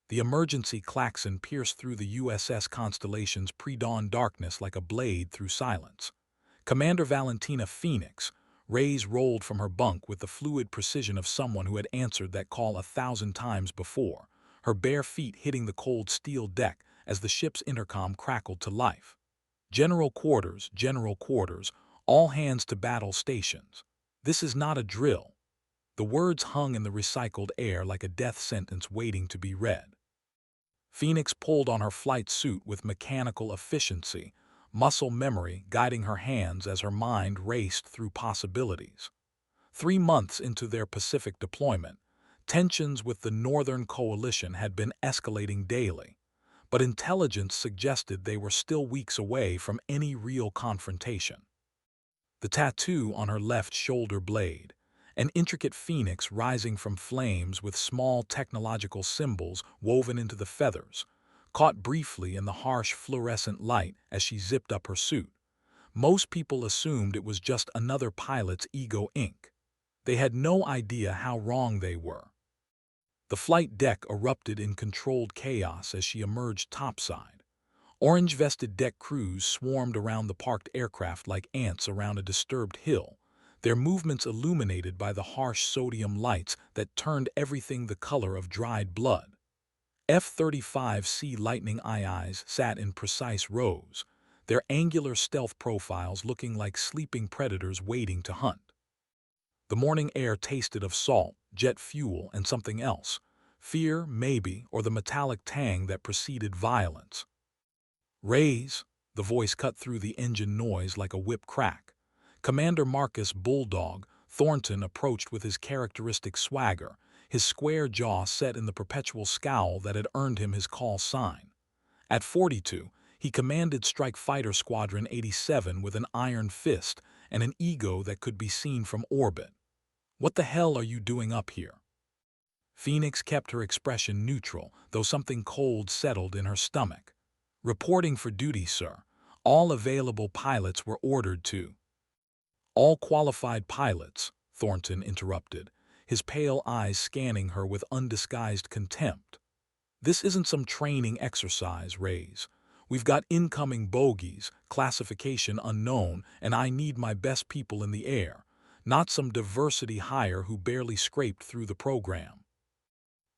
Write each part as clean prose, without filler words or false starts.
The emergency klaxon pierced through the USS Constellation's pre-dawn darkness like a blade through silence. Commander Valentina Phoenix, rays rolled from her bunk with the fluid precision of someone who had answered that call 1,000 times before, her bare feet hitting the cold steel deck as the ship's intercom crackled to life. General quarters, all hands to battle stations. This is not a drill. The words hung in the recycled air like a death sentence waiting to be read. Phoenix pulled on her flight suit with mechanical efficiency, muscle memory guiding her hands as her mind raced through possibilities. 3 months into their Pacific deployment, tensions with the Northern Coalition had been escalating daily, but intelligence suggested they were still weeks away from any real confrontation. The tattoo on her left shoulder blade, an intricate phoenix rising from flames with small technological symbols woven into the feathers, caught briefly in the harsh fluorescent light as she zipped up her suit. Most people assumed it was just another pilot's ego ink. They had no idea how wrong they were. The flight deck erupted in controlled chaos as she emerged topside. Orange-vested deck crews swarmed around the parked aircraft like ants around a disturbed hill, their movements illuminated by the harsh sodium lights that turned everything the color of dried blood. F-35C Lightning IIs sat in precise rows, their angular stealth profiles looking like sleeping predators waiting to hunt. The morning air tasted of salt, jet fuel, and something else. Fear, maybe, or the metallic tang that preceded violence. "Raise," the voice cut through the engine noise like a whip crack. Commander Marcus Bulldog Thornton approached with his characteristic swagger, his square jaw set in the perpetual scowl that had earned him his call sign. At 42, he commanded Strike Fighter Squadron 87 with an iron fist and an ego that could be seen from orbit. "What the hell are you doing up here?" Phoenix kept her expression neutral, though something cold settled in her stomach. "Reporting for duty, sir. All available pilots were ordered to—" "All qualified pilots," Thornton interrupted, his pale eyes scanning her with undisguised contempt. "This isn't some training exercise, Rays. We've got incoming bogies, classification unknown, and I need my best people in the air, not some diversity hire who barely scraped through the program."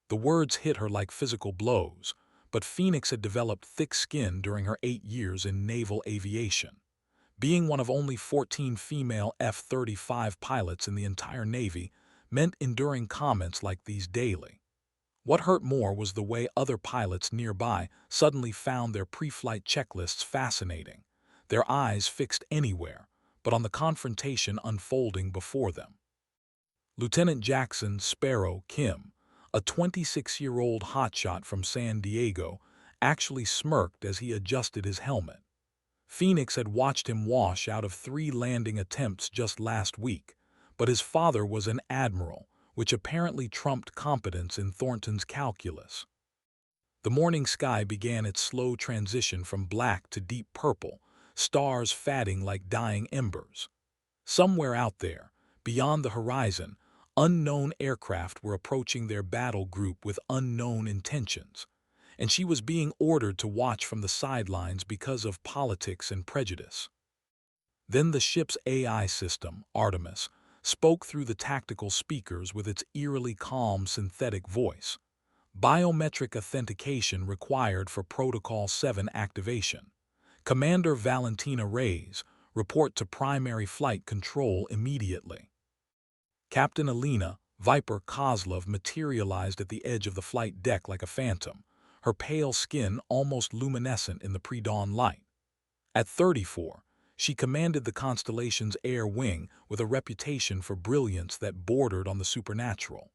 The words hit her like physical blows, but Phoenix had developed thick skin during her 8 years in naval aviation. Being one of only 14 female F-35 pilots in the entire Navy meant enduring comments like these daily. What hurt more was the way other pilots nearby suddenly found their pre-flight checklists fascinating, their eyes fixed anywhere but on the confrontation unfolding before them. Lieutenant Jackson Sparrow Kim, a 26-year-old hotshot from San Diego, actually smirked as he adjusted his helmet. Phoenix had watched him wash out of 3 landing attempts just last week, but his father was an admiral, which apparently trumped competence in Thornton's calculus. The morning sky began its slow transition from black to deep purple, stars fading like dying embers. Somewhere out there, beyond the horizon, unknown aircraft were approaching their battle group with unknown intentions, and she was being ordered to watch from the sidelines because of politics and prejudice. Then the ship's AI system, Artemis, spoke through the tactical speakers with its eerily calm synthetic voice. "Biometric authentication required for Protocol 7 activation. Commander Valentina Reyes, report to primary flight control immediately." Captain Alina Viper Kozlov materialized at the edge of the flight deck like a phantom, her pale skin almost luminescent in the pre-dawn light. At 34, she commanded the Constellation's air wing with a reputation for brilliance that bordered on the supernatural.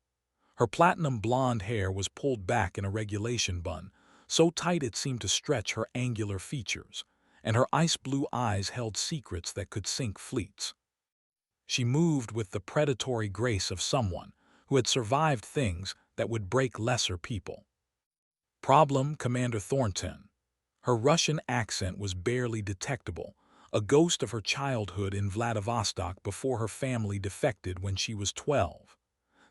Her platinum blonde hair was pulled back in a regulation bun, so tight it seemed to stretch her angular features, and her ice-blue eyes held secrets that could sink fleets. She moved with the predatory grace of someone who had survived things that would break lesser people. "Problem, Commander Thornton." Her Russian accent was barely detectable, a ghost of her childhood in Vladivostok before her family defected when she was 12.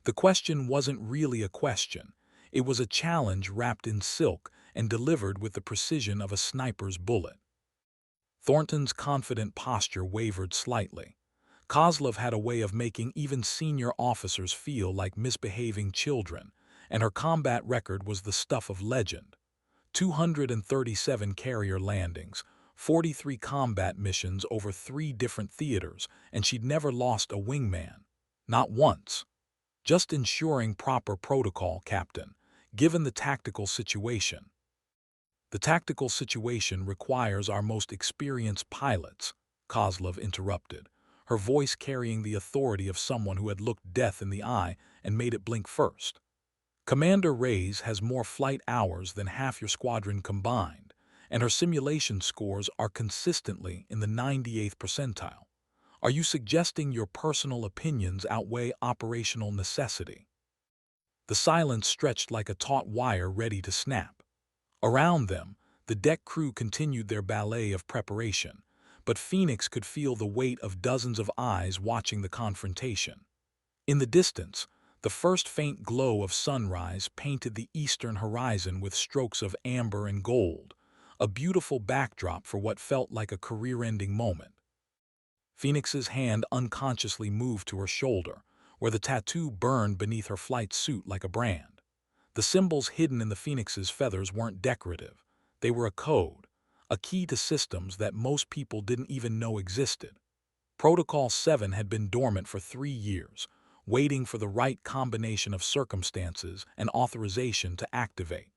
The question wasn't really a question. It was a challenge wrapped in silk and delivered with the precision of a sniper's bullet. Thornton's confident posture wavered slightly. Kozlov had a way of making even senior officers feel like misbehaving children, and her combat record was the stuff of legend. 237 carrier landings, 43 combat missions over 3 different theaters, and she'd never lost a wingman. Not once. Just ensuring proper protocol, Captain, given the tactical situation. The tactical situation requires our most experienced pilots, Kozlov interrupted, her voice carrying the authority of someone who had looked death in the eye and made it blink first. Commander Reyes has more flight hours than half your squadron combined, and her simulation scores are consistently in the 98th percentile. Are you suggesting your personal opinions outweigh operational necessity? The silence stretched like a taut wire ready to snap. Around them, the deck crew continued their ballet of preparation, but Phoenix could feel the weight of dozens of eyes watching the confrontation. In the distance, the first faint glow of sunrise painted the eastern horizon with strokes of amber and gold, a beautiful backdrop for what felt like a career-ending moment. Phoenix's hand unconsciously moved to her shoulder, where the tattoo burned beneath her flight suit like a brand. The symbols hidden in the Phoenix's feathers weren't decorative. They were a code, a key to systems that most people didn't even know existed. Protocol 7 had been dormant for 3 years, waiting for the right combination of circumstances and authorization to activate.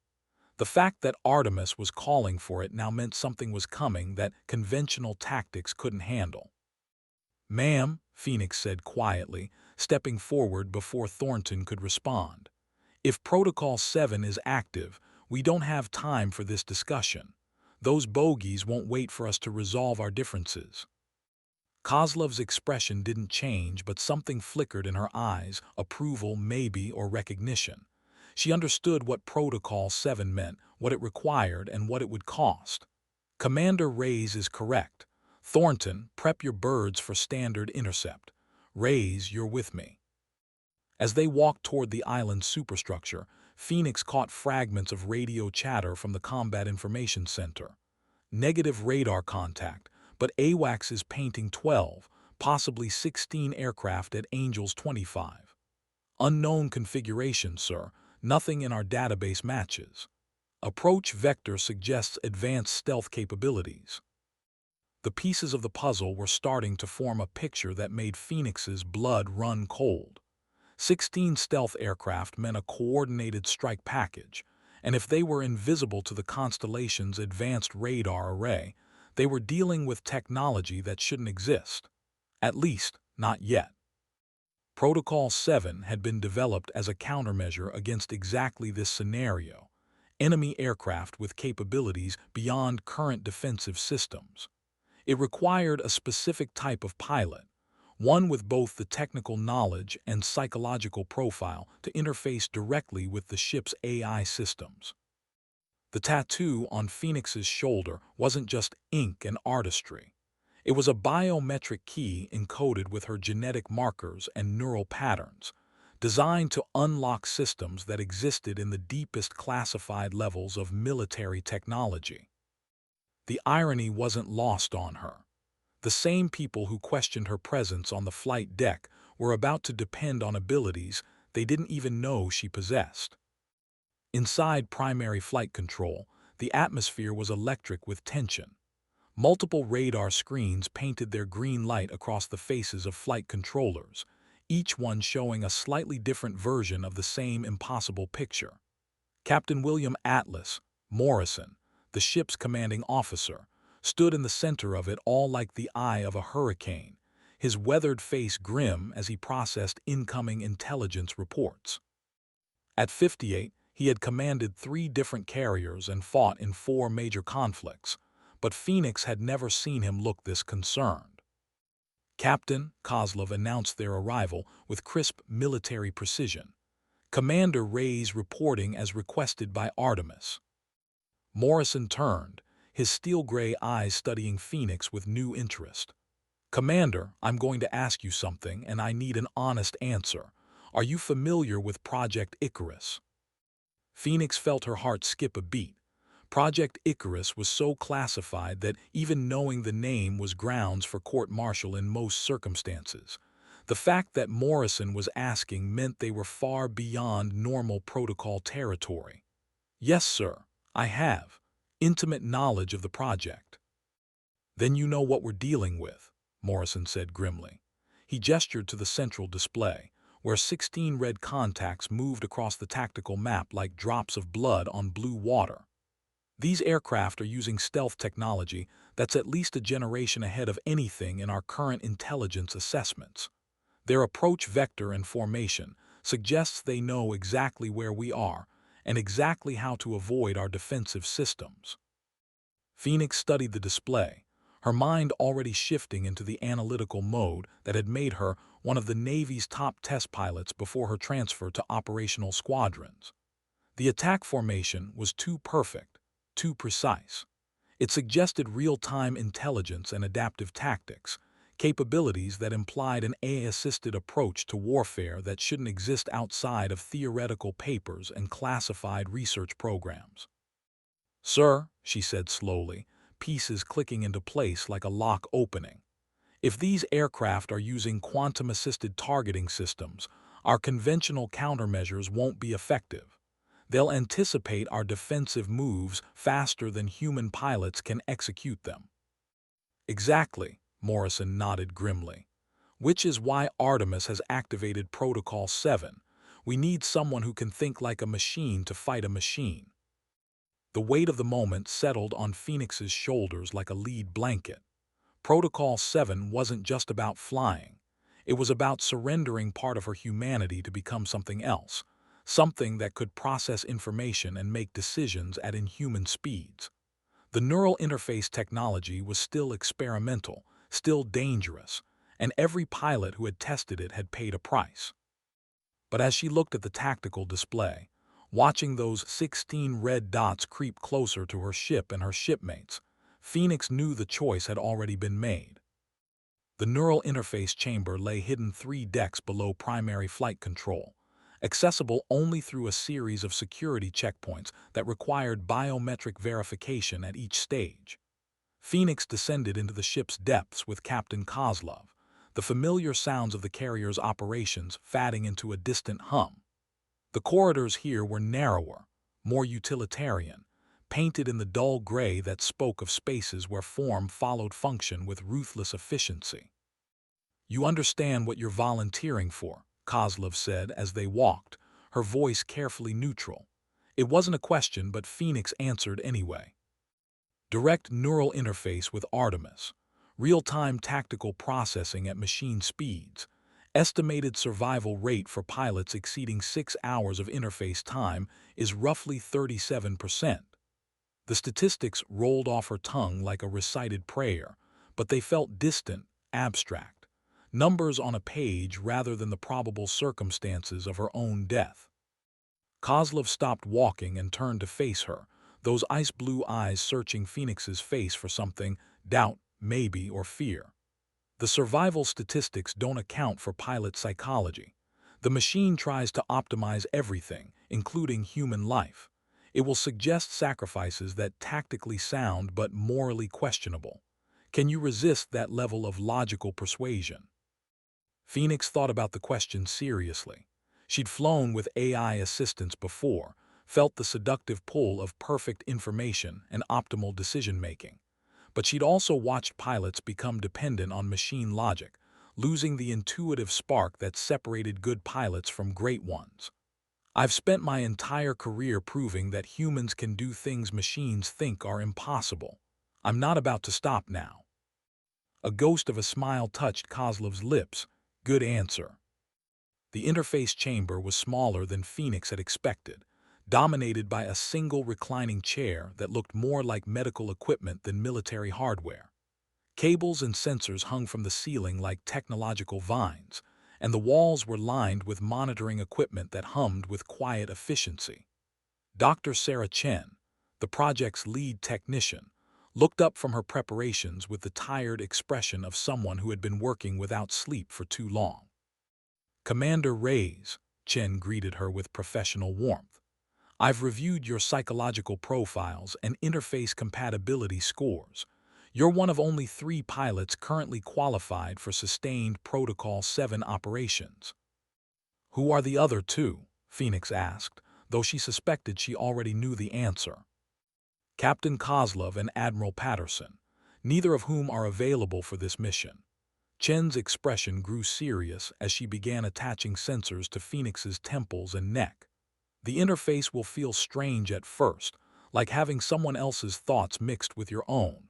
The fact that Artemis was calling for it now meant something was coming that conventional tactics couldn't handle. "Ma'am," Phoenix said quietly, stepping forward before Thornton could respond. "If Protocol 7 is active, we don't have time for this discussion. Those bogies won't wait for us to resolve our differences." Kozlov's expression didn't change, but something flickered in her eyes, approval maybe or recognition. She understood what Protocol 7 meant, what it required, and what it would cost. "Commander Reyes is correct. Thornton, prep your birds for standard intercept. Reyes, you're with me." As they walked toward the island's superstructure, Phoenix caught fragments of radio chatter from the Combat Information Center. Negative radar contact, but AWACS is painting 12, possibly 16 aircraft at Angels 25. Unknown configuration, sir. Nothing in our database matches. Approach vector suggests advanced stealth capabilities. The pieces of the puzzle were starting to form a picture that made Phoenix's blood run cold. 16 stealth aircraft meant a coordinated strike package, and if they were invisible to the constellation's advanced radar array, they were dealing with technology that shouldn't exist. At least, not yet. Protocol 7 had been developed as a countermeasure against exactly this scenario: enemy aircraft with capabilities beyond current defensive systems. It required a specific type of pilot, one with both the technical knowledge and psychological profile to interface directly with the ship's AI systems. The tattoo on Phoenix's shoulder wasn't just ink and artistry. It was a biometric key encoded with her genetic markers and neural patterns, designed to unlock systems that existed in the deepest classified levels of military technology. The irony wasn't lost on her. The same people who questioned her presence on the flight deck were about to depend on abilities they didn't even know she possessed. Inside primary flight control, the atmosphere was electric with tension. Multiple radar screens painted their green light across the faces of flight controllers, each one showing a slightly different version of the same impossible picture. Captain William Atlas Morrison, the ship's commanding officer, stood in the center of it all like the eye of a hurricane, his weathered face grim as he processed incoming intelligence reports. At 58, he had commanded 3 different carriers and fought in 4 major conflicts, but Phoenix had never seen him look this concerned. "Captain," Kozlov announced their arrival with crisp military precision. "Commander Reyes reporting as requested by Artemis." Morrison turned, his steel-gray eyes studying Phoenix with new interest. "Commander, I'm going to ask you something, and I need an honest answer. Are you familiar with Project Icarus?" Phoenix felt her heart skip a beat. Project Icarus was so classified that even knowing the name was grounds for court-martial in most circumstances. The fact that Morrison was asking meant they were far beyond normal protocol territory. "Yes, sir, I have. Intimate knowledge of the project." "Then you know what we're dealing with," Morrison said grimly. He gestured to the central display, where 16 red contacts moved across the tactical map like drops of blood on blue water. "These aircraft are using stealth technology that's at least a generation ahead of anything in our current intelligence assessments. Their approach vector and formation suggests they know exactly where we are and exactly how to avoid our defensive systems." Phoenix studied the display, her mind already shifting into the analytical mode that had made her one of the Navy's top test pilots before her transfer to operational squadrons. The attack formation was too perfect, too precise. It suggested real-time intelligence and adaptive tactics, capabilities that implied an AI-assisted approach to warfare that shouldn't exist outside of theoretical papers and classified research programs. "Sir," she said slowly, pieces clicking into place like a lock opening. "If these aircraft are using quantum-assisted targeting systems, our conventional countermeasures won't be effective. They'll anticipate our defensive moves faster than human pilots can execute them." "Exactly," Morrison nodded grimly. "Which is why Artemis has activated Protocol 7. We need someone who can think like a machine to fight a machine." The weight of the moment settled on Phoenix's shoulders like a lead blanket. Protocol 7 wasn't just about flying. It was about surrendering part of her humanity to become something else, something that could process information and make decisions at inhuman speeds. The neural interface technology was still experimental, still dangerous, and every pilot who had tested it had paid a price. But as she looked at the tactical display, watching those 16 red dots creep closer to her ship and her shipmates, Phoenix knew the choice had already been made. The neural interface chamber lay hidden 3 decks below primary flight control, accessible only through a series of security checkpoints that required biometric verification at each stage. Phoenix descended into the ship's depths with Captain Kozlov, the familiar sounds of the carrier's operations fading into a distant hum. The corridors here were narrower, more utilitarian, painted in the dull gray that spoke of spaces where form followed function with ruthless efficiency. "You understand what you're volunteering for," Kozlov said as they walked, her voice carefully neutral. It wasn't a question, but Phoenix answered anyway. "Direct neural interface with Artemis, real-time tactical processing at machine speeds, estimated survival rate for pilots exceeding 6 hours of interface time is roughly 37%. The statistics rolled off her tongue like a recited prayer, but they felt distant, abstract. Numbers on a page rather than the probable circumstances of her own death. Kozlov stopped walking and turned to face her, those ice-blue eyes searching Phoenix's face for something, doubt, maybe, or fear. "The survival statistics don't account for pilot psychology. The machine tries to optimize everything, including human life. It will suggest sacrifices that tactically sound but morally questionable. Can you resist that level of logical persuasion?" Phoenix thought about the question seriously. She'd flown with AI assistants before, felt the seductive pull of perfect information and optimal decision-making. But she'd also watched pilots become dependent on machine logic, losing the intuitive spark that separated good pilots from great ones. "I've spent my entire career proving that humans can do things machines think are impossible. I'm not about to stop now." A ghost of a smile touched Kozlov's lips. "Good answer." The interface chamber was smaller than Phoenix had expected, dominated by a single reclining chair that looked more like medical equipment than military hardware. Cables and sensors hung from the ceiling like technological vines, and the walls were lined with monitoring equipment that hummed with quiet efficiency. Dr. Sarah Chen, the project's lead technician, looked up from her preparations with the tired expression of someone who had been working without sleep for too long. "Commander Reyes," Chen greeted her with professional warmth. I've reviewed your psychological profiles and interface compatibility scores. You're one of only 3 pilots currently qualified for sustained Protocol 7 operations. Who are the other 2? Phoenix asked, though she suspected she already knew the answer. Captain Kozlov and Admiral Patterson, neither of whom are available for this mission. Chen's expression grew serious as she began attaching sensors to Phoenix's temples and neck. The interface will feel strange at first, like having someone else's thoughts mixed with your own.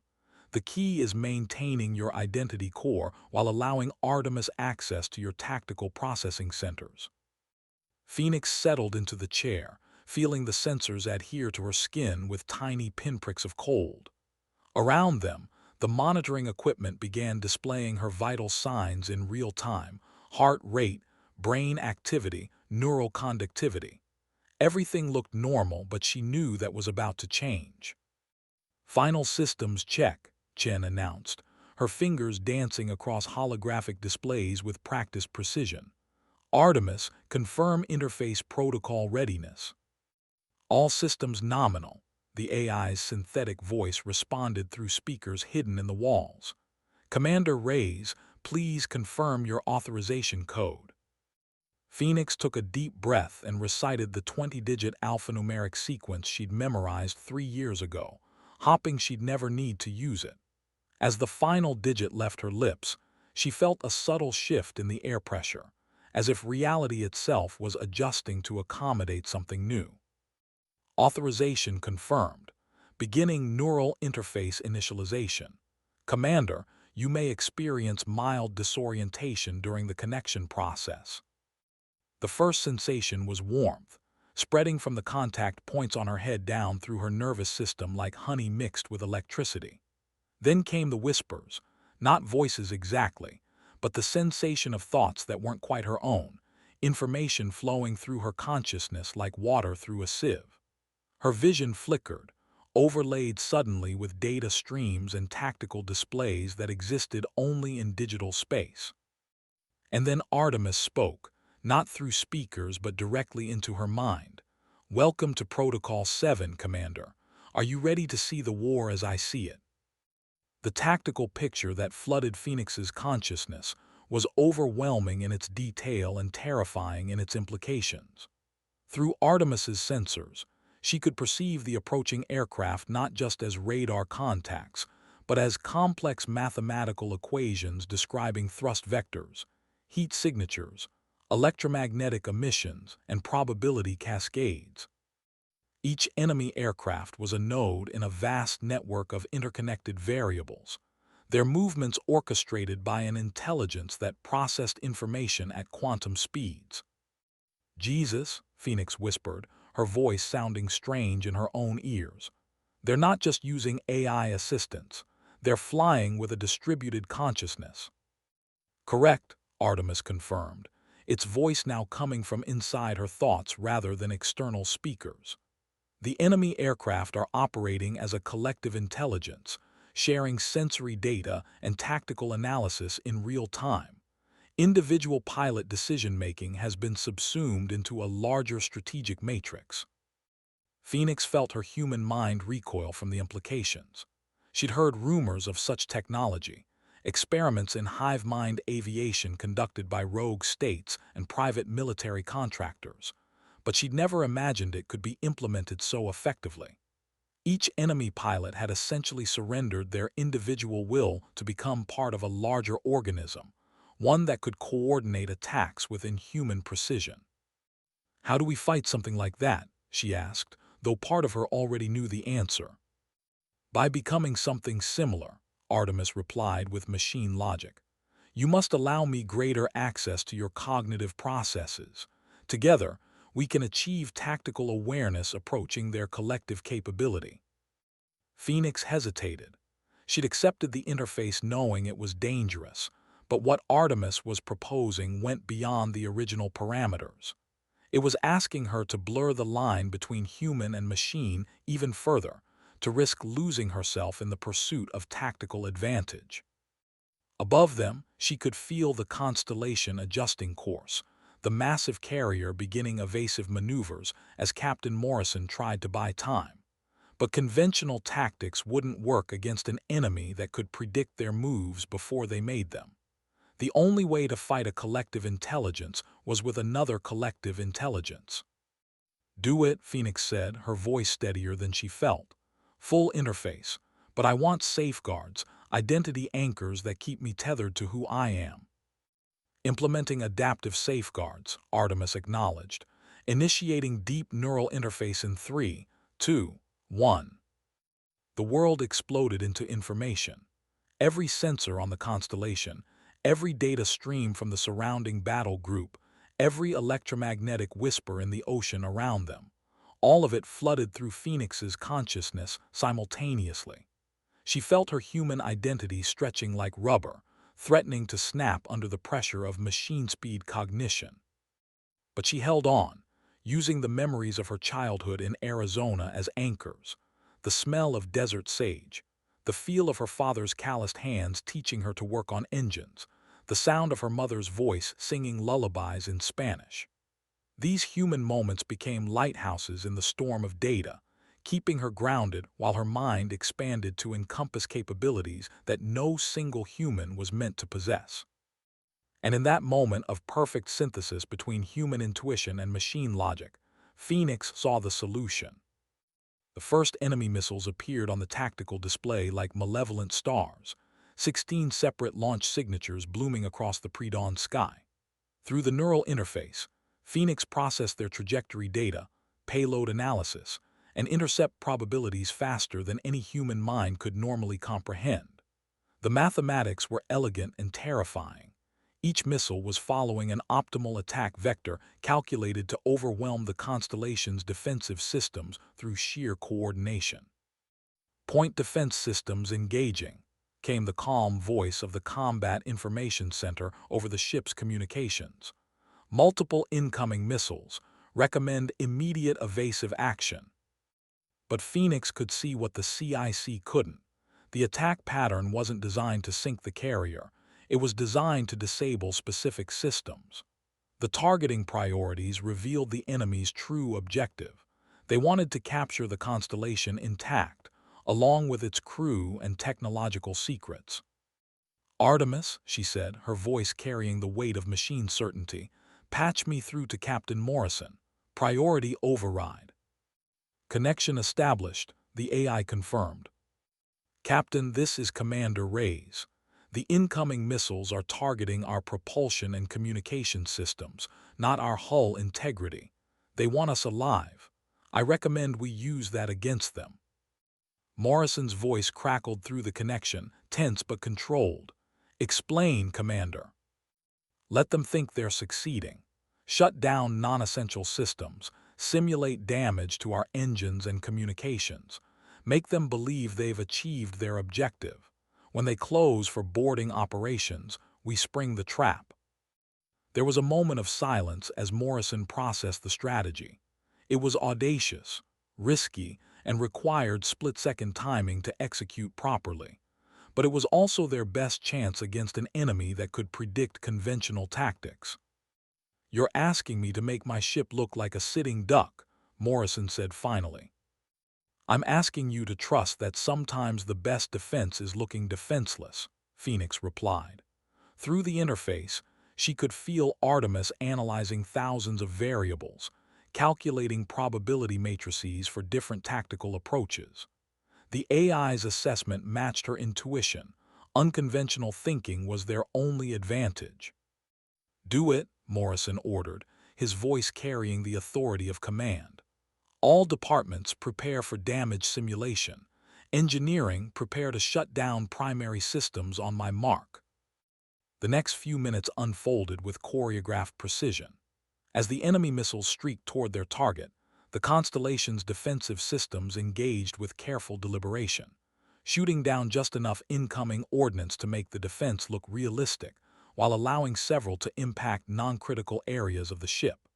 The key is maintaining your identity core while allowing Artemis access to your tactical processing centers. Phoenix settled into the chair, feeling the sensors adhere to her skin with tiny pinpricks of cold. Around them, the monitoring equipment began displaying her vital signs in real time: heart rate, brain activity, neural conductivity. Everything looked normal, but she knew that was about to change. "Final systems check," Chen announced, her fingers dancing across holographic displays with practiced precision. "Artemis, confirm interface protocol readiness." "All systems nominal," the AI's synthetic voice responded through speakers hidden in the walls. "Commander Reyes, please confirm your authorization code." Phoenix took a deep breath and recited the 20-digit alphanumeric sequence she'd memorized 3 years ago, hoping she'd never need to use it. As the final digit left her lips, she felt a subtle shift in the air pressure, as if reality itself was adjusting to accommodate something new. Authorization confirmed. Beginning neural interface initialization. Commander, you may experience mild disorientation during the connection process. The first sensation was warmth, spreading from the contact points on her head down through her nervous system like honey mixed with electricity. Then came the whispers, not voices exactly, but the sensation of thoughts that weren't quite her own, information flowing through her consciousness like water through a sieve. Her vision flickered, overlaid suddenly with data streams and tactical displays that existed only in digital space. And then Artemis spoke, not through speakers but directly into her mind. "Welcome to Protocol 7, Commander. Are you ready to see the war as I see it?" The tactical picture that flooded Phoenix's consciousness was overwhelming in its detail and terrifying in its implications. Through Artemis's sensors, she could perceive the approaching aircraft not just as radar contacts, but as complex mathematical equations describing thrust vectors, heat signatures, electromagnetic emissions, and probability cascades. Each enemy aircraft was a node in a vast network of interconnected variables, their movements orchestrated by an intelligence that processed information at quantum speeds. "Jesus," Phoenix whispered, her voice sounding strange in her own ears. "They're not just using AI assistants. They're flying with a distributed consciousness." "Correct," Artemis confirmed, its voice now coming from inside her thoughts rather than external speakers. "The enemy aircraft are operating as a collective intelligence, sharing sensory data and tactical analysis in real time. Individual pilot decision-making has been subsumed into a larger strategic matrix." Phoenix felt her human mind recoil from the implications. She'd heard rumors of such technology, experiments in hive mind aviation conducted by rogue states and private military contractors, but she'd never imagined it could be implemented so effectively. Each enemy pilot had essentially surrendered their individual will to become part of a larger organism, one that could coordinate attacks with inhuman precision. "How do we fight something like that?" she asked, though part of her already knew the answer. "By becoming something similar," Artemis replied with machine logic. "You must allow me greater access to your cognitive processes. Together, we can achieve tactical awareness approaching their collective capability." Phoenix hesitated. She'd accepted the interface knowing it was dangerous, but what Artemis was proposing went beyond the original parameters. It was asking her to blur the line between human and machine even further, to risk losing herself in the pursuit of tactical advantage. Above them, she could feel the constellation adjusting course, the massive carrier beginning evasive maneuvers as Captain Morrison tried to buy time. But conventional tactics wouldn't work against an enemy that could predict their moves before they made them. The only way to fight a collective intelligence was with another collective intelligence. "Do it," Phoenix said, her voice steadier than she felt. "Full interface. But I want safeguards, identity anchors that keep me tethered to who I am." "Implementing adaptive safeguards," Artemis acknowledged. "Initiating deep neural interface in 3, 2, 1. The world exploded into information. Every sensor on the constellation, every data stream from the surrounding battle group, every electromagnetic whisper in the ocean around them. All of it flooded through Phoenix's consciousness simultaneously. She felt her human identity stretching like rubber, threatening to snap under the pressure of machine-speed cognition. But she held on, using the memories of her childhood in Arizona as anchors, the smell of desert sage, the feel of her father's calloused hands teaching her to work on engines, the sound of her mother's voice singing lullabies in Spanish. These human moments became lighthouses in the storm of data, keeping her grounded while her mind expanded to encompass capabilities that no single human was meant to possess. And in that moment of perfect synthesis between human intuition and machine logic, Phoenix saw the solution. The first enemy missiles appeared on the tactical display like malevolent stars, 16 separate launch signatures blooming across the pre-dawn sky. Through the neural interface, Phoenix processed their trajectory data, payload analysis, and intercept probabilities faster than any human mind could normally comprehend. The mathematics were elegant and terrifying. Each missile was following an optimal attack vector calculated to overwhelm the constellation's defensive systems through sheer coordination. "Point defense systems engaging," came the calm voice of the Combat Information Center over the ship's communications. "Multiple incoming missiles. Recommend immediate evasive action." But Phoenix could see what the CIC couldn't. The attack pattern wasn't designed to sink the carrier. It was designed to disable specific systems. The targeting priorities revealed the enemy's true objective. They wanted to capture the constellation intact, along with its crew and technological secrets. "Artemis," she said, her voice carrying the weight of machine certainty, "patch me through to Captain Morrison. Priority override." "Connection established," the AI confirmed. "Captain, this is Commander Reyes. The incoming missiles are targeting our propulsion and communication systems, not our hull integrity. They want us alive. I recommend we use that against them." Morrison's voice crackled through the connection, tense but controlled. "Explain, Commander." "Let them think they're succeeding. Shut down non-essential systems, simulate damage to our engines and communications. Make them believe they've achieved their objective. When they close for boarding operations, we spring the trap." There was a moment of silence as Morrison processed the strategy. It was audacious, risky, and required split-second timing to execute properly. But it was also their best chance against an enemy that could predict conventional tactics. "You're asking me to make my ship look like a sitting duck," Morrison said finally. "I'm asking you to trust that sometimes the best defense is looking defenseless," Phoenix replied. Through the interface, she could feel Artemis analyzing thousands of variables, calculating probability matrices for different tactical approaches. The AI's assessment matched her intuition. Unconventional thinking was their only advantage. "Do it," Morrison ordered, his voice carrying the authority of command. "All departments prepare for damage simulation. Engineering, prepare to shut down primary systems on my mark." The next few minutes unfolded with choreographed precision. As the enemy missiles streaked toward their target, the constellation's defensive systems engaged with careful deliberation, shooting down just enough incoming ordnance to make the defense look realistic, while allowing several to impact non-critical areas of the ship.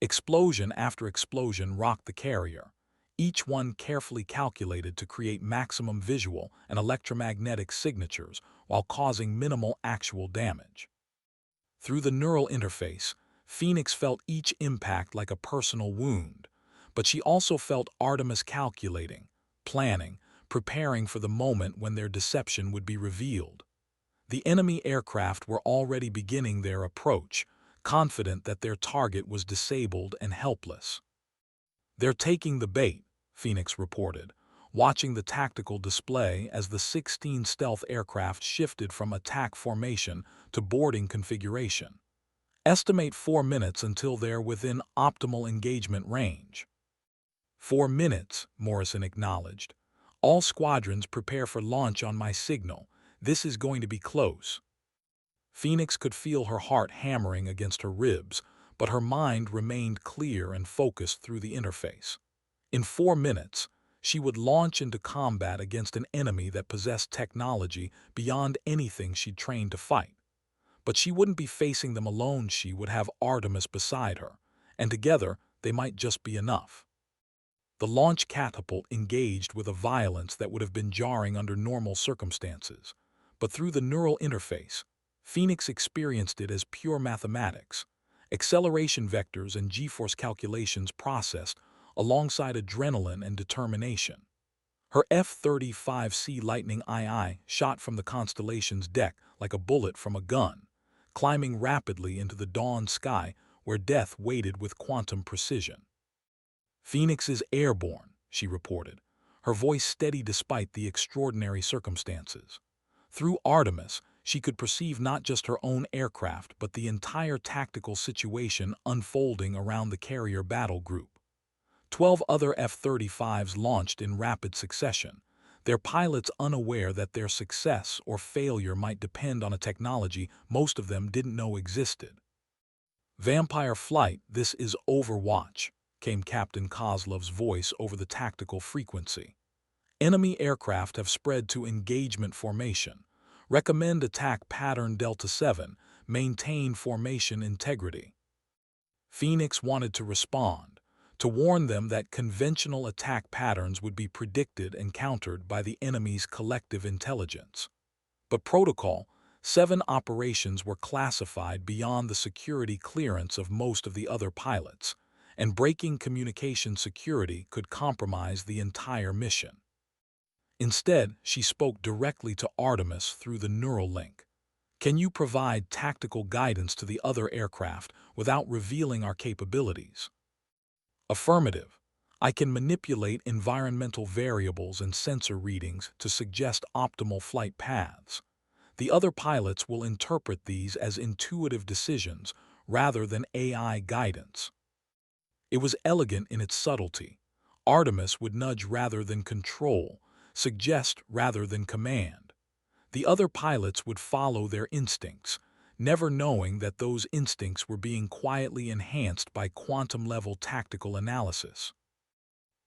Explosion after explosion rocked the carrier, each one carefully calculated to create maximum visual and electromagnetic signatures while causing minimal actual damage. Through the neural interface, Phoenix felt each impact like a personal wound, but she also felt Artemis calculating, planning, preparing for the moment when their deception would be revealed. The enemy aircraft were already beginning their approach, confident that their target was disabled and helpless. "They're taking the bait," Phoenix reported, watching the tactical display as the 16 stealth aircraft shifted from attack formation to boarding configuration. "Estimate 4 minutes until they're within optimal engagement range." 4 minutes, Morrison acknowledged. "All squadrons prepare for launch on my signal. This is going to be close." Phoenix could feel her heart hammering against her ribs, but her mind remained clear and focused through the interface. In 4 minutes, she would launch into combat against an enemy that possessed technology beyond anything she'd trained to fight. But she wouldn't be facing them alone. She would have Artemis beside her, and together they might just be enough. The launch catapult engaged with a violence that would have been jarring under normal circumstances, but through the neural interface, Phoenix experienced it as pure mathematics, acceleration vectors and g-force calculations processed alongside adrenaline and determination. Her F-35C Lightning II shot from the Constellation's deck like a bullet from a gun, climbing rapidly into the dawn sky where death waited with quantum precision. "Phoenix is airborne," she reported, her voice steady despite the extraordinary circumstances. Through Artemis, she could perceive not just her own aircraft but the entire tactical situation unfolding around the carrier battle group. 12 other F-35s launched in rapid succession, their pilots unaware that their success or failure might depend on a technology most of them didn't know existed. "Vampire flight, this is Overwatch," came Captain Kozlov's voice over the tactical frequency. "Enemy aircraft have spread to engagement formation. Recommend attack pattern Delta 7, maintain formation integrity." Phoenix wanted to respond, to warn them that conventional attack patterns would be predicted and countered by the enemy's collective intelligence. But Protocol 7 operations were classified beyond the security clearance of most of the other pilots, and breaking communication security could compromise the entire mission. Instead, she spoke directly to Artemis through the neural link. "Can you provide tactical guidance to the other aircraft without revealing our capabilities?" "Affirmative. I can manipulate environmental variables and sensor readings to suggest optimal flight paths. The other pilots will interpret these as intuitive decisions rather than AI guidance." It was elegant in its subtlety. Artemis would nudge rather than control, suggest rather than command. The other pilots would follow their instincts, never knowing that those instincts were being quietly enhanced by quantum-level tactical analysis.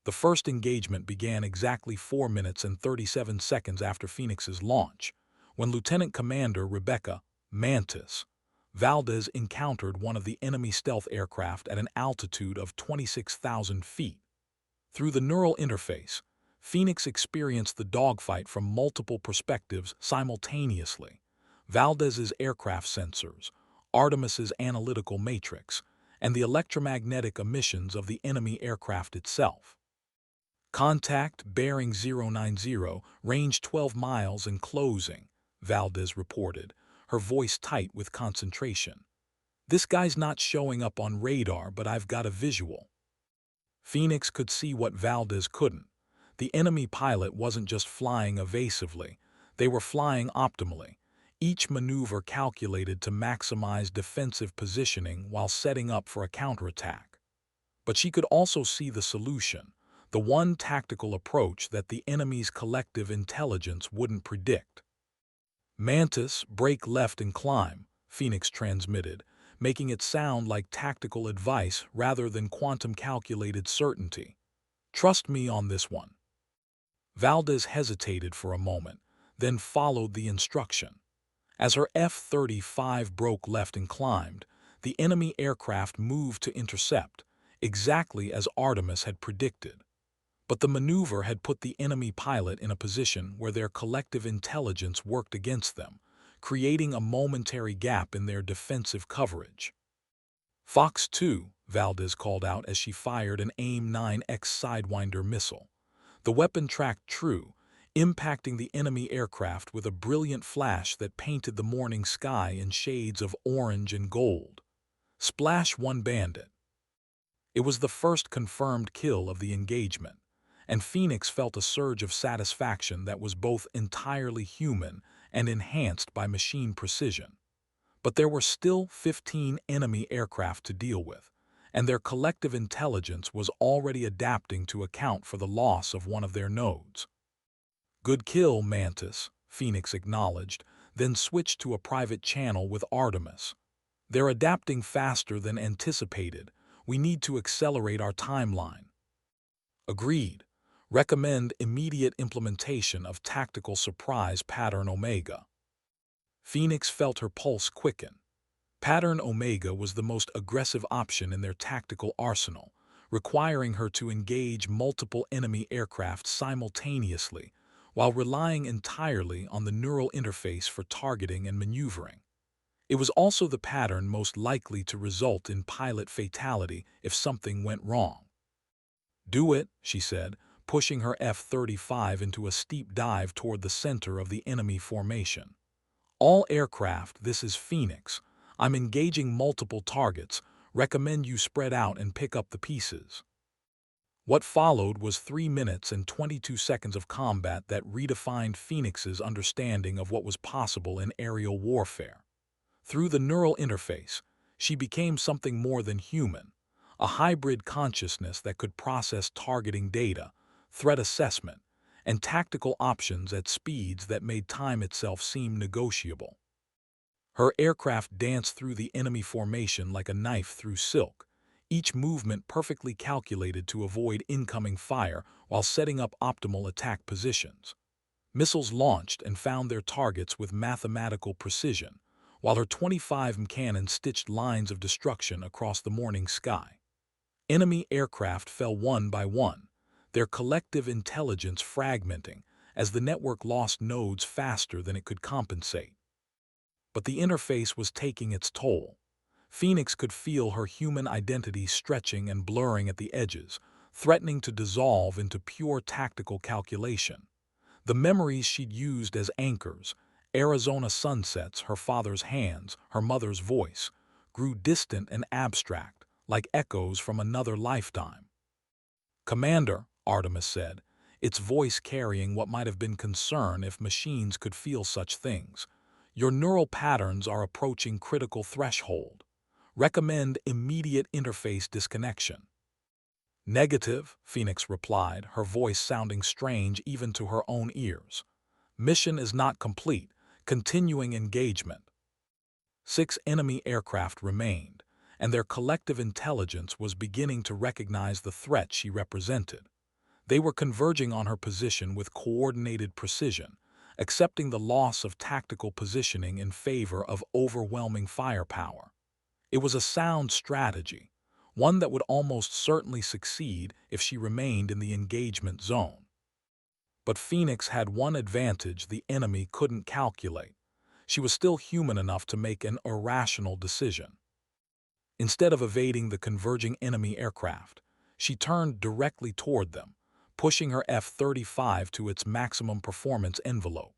The first engagement began exactly 4 minutes and 37 seconds after Phoenix's launch, when Lieutenant Commander Rebecca "Mantis" Valdez encountered one of the enemy stealth aircraft at an altitude of 26,000 feet. Through the neural interface, Phoenix experienced the dogfight from multiple perspectives simultaneously: Valdez's aircraft sensors, Artemis's analytical matrix, and the electromagnetic emissions of the enemy aircraft itself. "Contact bearing 090, range 12 miles and closing," Valdez reported, her voice tight with concentration. "This guy's not showing up on radar, but I've got a visual." Phoenix could see what Valdez couldn't. The enemy pilot wasn't just flying evasively, they were flying optimally, each maneuver calculated to maximize defensive positioning while setting up for a counterattack. But she could also see the solution, the one tactical approach that the enemy's collective intelligence wouldn't predict. "Mantis, break left and climb," Phoenix transmitted, making it sound like tactical advice rather than quantum-calculated certainty. "Trust me on this one." Valdez hesitated for a moment, then followed the instruction. As her F-35 broke left and climbed, the enemy aircraft moved to intercept, exactly as Artemis had predicted. But the maneuver had put the enemy pilot in a position where their collective intelligence worked against them, creating a momentary gap in their defensive coverage. Fox 2, Valdez called out as she fired an AIM-9X Sidewinder missile. The weapon tracked true, impacting the enemy aircraft with a brilliant flash that painted the morning sky in shades of orange and gold. Splash one bandit. It was the first confirmed kill of the engagement, and Phoenix felt a surge of satisfaction that was both entirely human and enhanced by machine precision. But there were still 15 enemy aircraft to deal with, and their collective intelligence was already adapting to account for the loss of one of their nodes. "Good kill, Mantis," Phoenix acknowledged, then switched to a private channel with Artemis. "They're adapting faster than anticipated. We need to accelerate our timeline." "Agreed. Recommend immediate implementation of Tactical Surprise Pattern Omega." Phoenix felt her pulse quicken. Pattern Omega was the most aggressive option in their tactical arsenal, requiring her to engage multiple enemy aircraft simultaneously while relying entirely on the neural interface for targeting and maneuvering. It was also the pattern most likely to result in pilot fatality if something went wrong. "Do it," she said, pushing her F-35 into a steep dive toward the center of the enemy formation. "All aircraft, this is Phoenix. I'm engaging multiple targets. Recommend you spread out and pick up the pieces." What followed was 3 minutes and 22 seconds of combat that redefined Phoenix's understanding of what was possible in aerial warfare. Through the neural interface, she became something more than human, a hybrid consciousness that could process targeting data, threat assessment, and tactical options at speeds that made time itself seem negotiable. Her aircraft danced through the enemy formation like a knife through silk, each movement perfectly calculated to avoid incoming fire while setting up optimal attack positions. Missiles launched and found their targets with mathematical precision, while her 25 cannons stitched lines of destruction across the morning sky. Enemy aircraft fell one by one, their collective intelligence fragmenting as the network lost nodes faster than it could compensate. But the interface was taking its toll. Phoenix could feel her human identity stretching and blurring at the edges, threatening to dissolve into pure tactical calculation. The memories she'd used as anchors, Arizona sunsets, her father's hands, her mother's voice, grew distant and abstract, like echoes from another lifetime. "Commander," Artemis said, its voice carrying what might have been concern if machines could feel such things, "your neural patterns are approaching critical threshold. Recommend immediate interface disconnection." "Negative," Phoenix replied, her voice sounding strange even to her own ears. "Mission is not complete. Continuing engagement." 6 enemy aircraft remained, and their collective intelligence was beginning to recognize the threat she represented. They were converging on her position with coordinated precision, accepting the loss of tactical positioning in favor of overwhelming firepower. It was a sound strategy, one that would almost certainly succeed if she remained in the engagement zone. But Phoenix had one advantage the enemy couldn't calculate. She was still human enough to make an irrational decision. Instead of evading the converging enemy aircraft, she turned directly toward them, pushing her F-35 to its maximum performance envelope.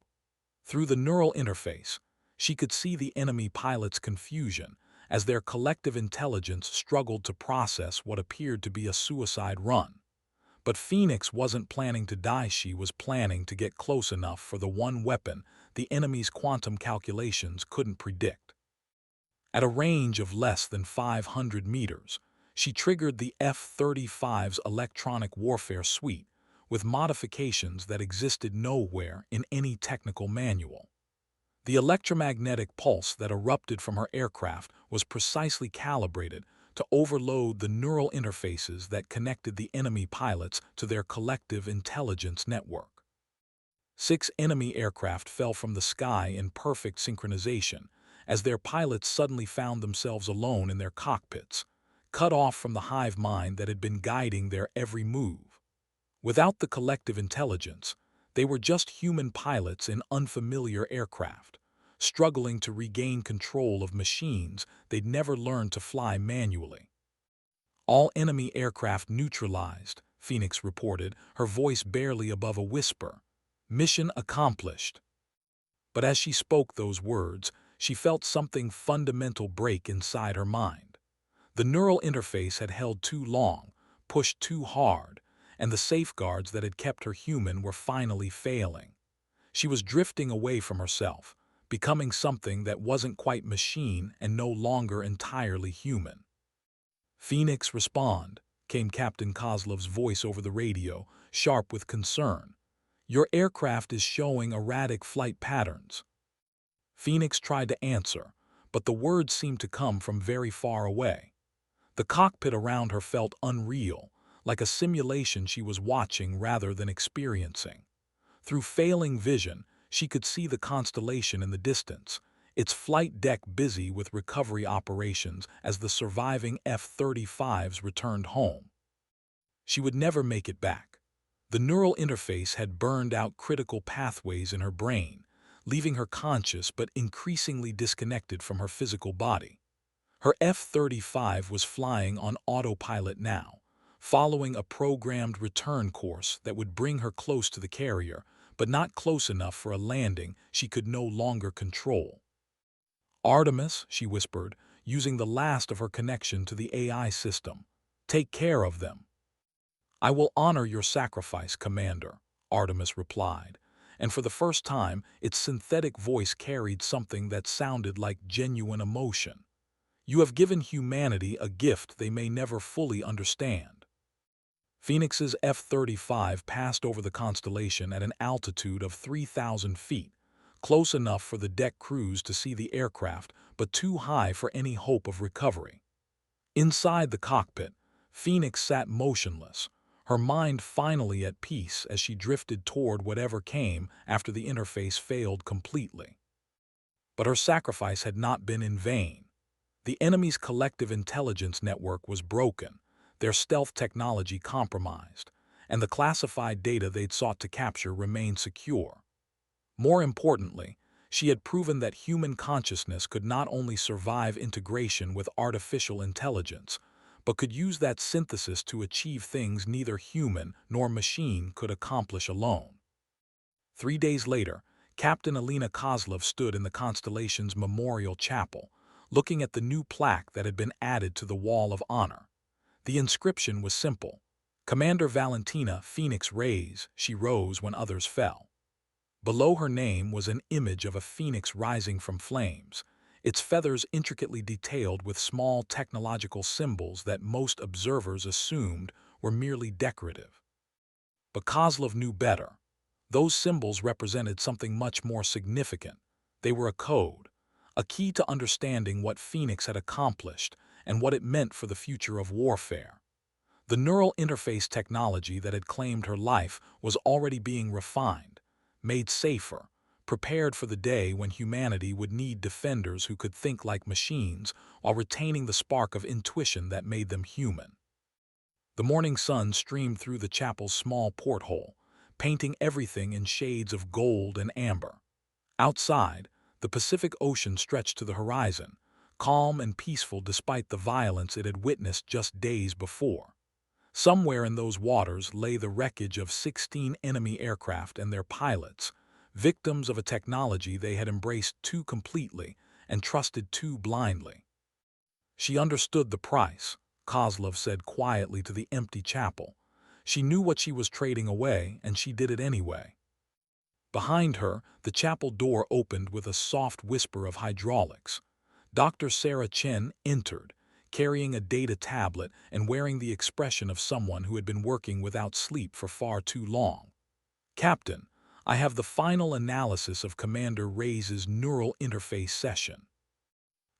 Through the neural interface, she could see the enemy pilots' confusion as their collective intelligence struggled to process what appeared to be a suicide run. But Phoenix wasn't planning to die, she was planning to get close enough for the one weapon the enemy's quantum calculations couldn't predict. At a range of less than 500 meters, she triggered the F-35's electronic warfare suite with modifications that existed nowhere in any technical manual. The electromagnetic pulse that erupted from her aircraft was precisely calibrated to overload the neural interfaces that connected the enemy pilots to their collective intelligence network. 6 enemy aircraft fell from the sky in perfect synchronization as their pilots suddenly found themselves alone in their cockpits, cut off from the hive mind that had been guiding their every move. Without the collective intelligence, they were just human pilots in unfamiliar aircraft, struggling to regain control of machines they'd never learned to fly manually. "All enemy aircraft neutralized," Phoenix reported, her voice barely above a whisper. "Mission accomplished." But as she spoke those words, she felt something fundamental break inside her mind. The neural interface had held too long, pushed too hard, and the safeguards that had kept her human were finally failing. She was drifting away from herself, becoming something that wasn't quite machine and no longer entirely human. "Phoenix, respond," came Captain Kozlov's voice over the radio, sharp with concern. "Your aircraft is showing erratic flight patterns." Phoenix tried to answer, but the words seemed to come from very far away. The cockpit around her felt unreal, like a simulation she was watching rather than experiencing. Through failing vision, she could see the constellation in the distance, its flight deck busy with recovery operations as the surviving F-35s returned home. She would never make it back. The neural interface had burned out critical pathways in her brain, leaving her conscious but increasingly disconnected from her physical body. Her F-35 was flying on autopilot now, following a programmed return course that would bring her close to the carrier, but not close enough for a landing she could no longer control. "Artemis," she whispered, using the last of her connection to the AI system. "Take care of them." "I will honor your sacrifice, Commander," Artemis replied, and for the first time its synthetic voice carried something that sounded like genuine emotion. "You have given humanity a gift they may never fully understand." Phoenix's F-35 passed over the constellation at an altitude of 3,000 feet, close enough for the deck crews to see the aircraft, but too high for any hope of recovery. Inside the cockpit, Phoenix sat motionless, her mind finally at peace as she drifted toward whatever came after the interface failed completely. But her sacrifice had not been in vain. The enemy's collective intelligence network was broken, their stealth technology compromised, and the classified data they'd sought to capture remained secure. More importantly, she had proven that human consciousness could not only survive integration with artificial intelligence, but could use that synthesis to achieve things neither human nor machine could accomplish alone. 3 days later, Captain Alina Kozlov stood in the constellation's memorial chapel, looking at the new plaque that had been added to the Wall of Honor. The inscription was simple: "Commander Valentina Phoenix Reyes, she rose when others fell." Below her name was an image of a phoenix rising from flames, its feathers intricately detailed with small technological symbols that most observers assumed were merely decorative. But Kozlov knew better. Those symbols represented something much more significant. They were a code, a key to understanding what Phoenix had accomplished and what it meant for the future of warfare. The neural interface technology that had claimed her life was already being refined, made safer, prepared for the day when humanity would need defenders who could think like machines while retaining the spark of intuition that made them human. The morning sun streamed through the chapel's small porthole, painting everything in shades of gold and amber. Outside, the Pacific Ocean stretched to the horizon, calm and peaceful despite the violence it had witnessed just days before. Somewhere in those waters lay the wreckage of 16 enemy aircraft and their pilots, victims of a technology they had embraced too completely and trusted too blindly. She understood the price, Kozlov said quietly to the empty chapel. She knew what she was trading away, and she did it anyway. Behind her, the chapel door opened with a soft whisper of hydraulics. Dr. Sarah Chen entered, carrying a data tablet and wearing the expression of someone who had been working without sleep for far too long. "Captain, I have the final analysis of Commander Reyes' neural interface session."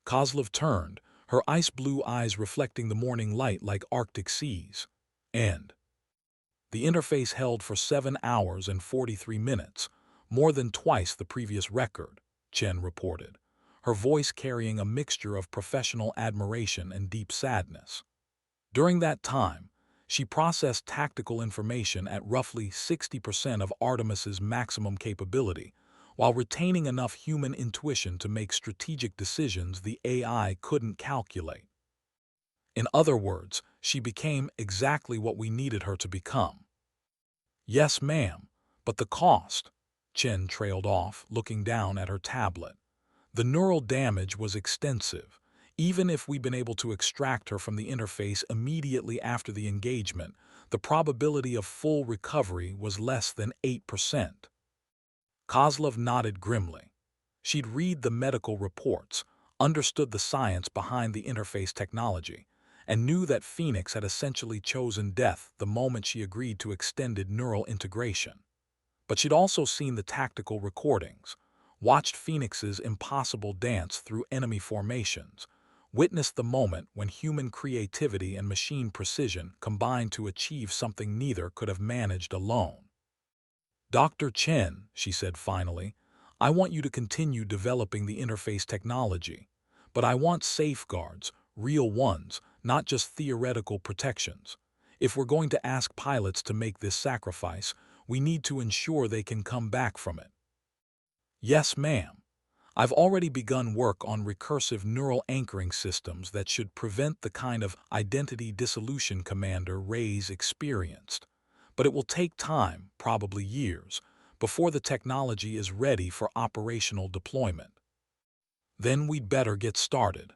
Kozlov turned, her ice-blue eyes reflecting the morning light like Arctic seas. "And the interface held for 7 hours and 43 minutes, more than twice the previous record," Chen reported, her voice carrying a mixture of professional admiration and deep sadness. "During that time, she processed tactical information at roughly 60% of Artemis's maximum capability, while retaining enough human intuition to make strategic decisions the AI couldn't calculate. In other words, she became exactly what we needed her to become. Yes, ma'am, but the cost, Chen trailed off, looking down at her tablet. The neural damage was extensive. Even if we'd been able to extract her from the interface immediately after the engagement, the probability of full recovery was less than 8%. Kozlov nodded grimly. She'd read the medical reports, understood the science behind the interface technology, and knew that Phoenix had essentially chosen death the moment she agreed to extended neural integration. But she'd also seen the tactical recordings, watched Phoenix's impossible dance through enemy formations, witnessed the moment when human creativity and machine precision combined to achieve something neither could have managed alone. Dr. Chen, she said finally, I want you to continue developing the interface technology, but I want safeguards, real ones, not just theoretical protections. If we're going to ask pilots to make this sacrifice, we need to ensure they can come back from it. Yes, ma'am. I've already begun work on recursive neural anchoring systems that should prevent the kind of identity dissolution Commander Reyes experienced. But it will take time, probably years, before the technology is ready for operational deployment. Then we'd better get started.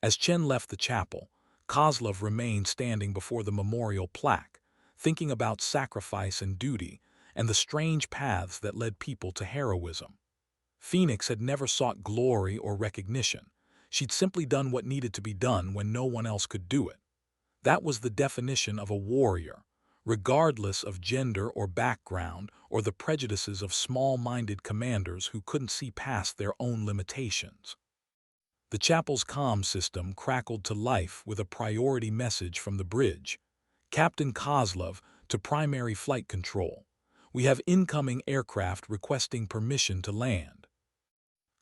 As Chen left the chapel, Kozlov remained standing before the memorial plaque, thinking about sacrifice and duty and the strange paths that led people to heroism. Phoenix had never sought glory or recognition. She'd simply done what needed to be done when no one else could do it. That was the definition of a warrior, regardless of gender or background or the prejudices of small-minded commanders who couldn't see past their own limitations. The chapel's comm system crackled to life with a priority message from the bridge. Captain Kozlov to primary flight control. We have incoming aircraft requesting permission to land.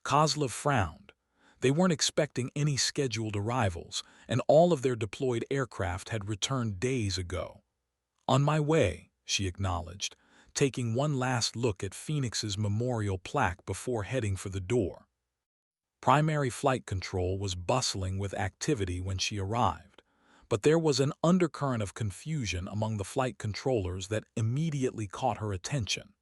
Kozlov frowned. They weren't expecting any scheduled arrivals, and all of their deployed aircraft had returned days ago. On my way, she acknowledged, taking one last look at Phoenix's memorial plaque before heading for the door. Primary flight control was bustling with activity when she arrived, but there was an undercurrent of confusion among the flight controllers that immediately caught her attention.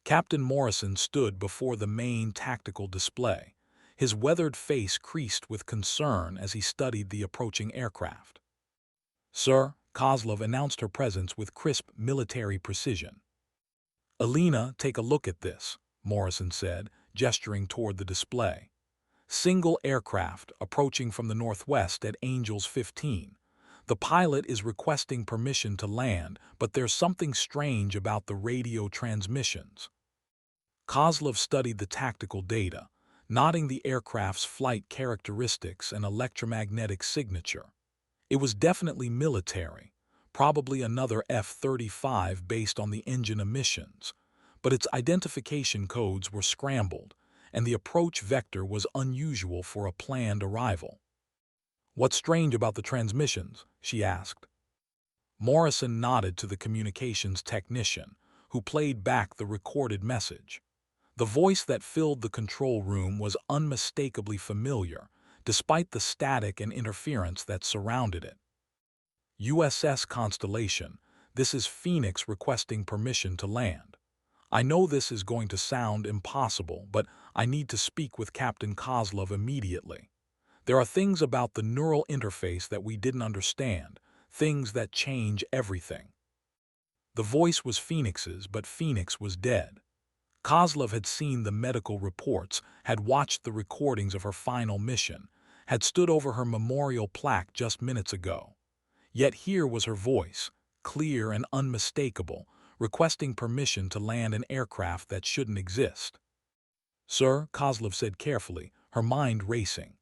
Captain Morrison stood before the main tactical display, his weathered face creased with concern as he studied the approaching aircraft. Sir, Kozlov announced her presence with crisp military precision. Alina, take a look at this, Morrison said, gesturing toward the display. Single aircraft approaching from the northwest at Angels 15. The pilot is requesting permission to land, but there's something strange about the radio transmissions. Kozlov studied the tactical data, noting the aircraft's flight characteristics and electromagnetic signature. It was definitely military, probably another F-35 based on the engine emissions, but its identification codes were scrambled, and the approach vector was unusual for a planned arrival. What's strange about the transmissions? She asked. Morrison nodded to the communications technician, who played back the recorded message. The voice that filled the control room was unmistakably familiar, despite the static and interference that surrounded it. USS Constellation, this is Phoenix requesting permission to land. I know this is going to sound impossible, but I need to speak with Captain Kozlov immediately. There are things about the neural interface that we didn't understand, things that change everything. The voice was Phoenix's, but Phoenix was dead. Kozlov had seen the medical reports, had watched the recordings of her final mission, had stood over her memorial plaque just minutes ago. Yet here was her voice, clear and unmistakable, requesting permission to land an aircraft that shouldn't exist. Sir, Kozlov said carefully, her mind racing.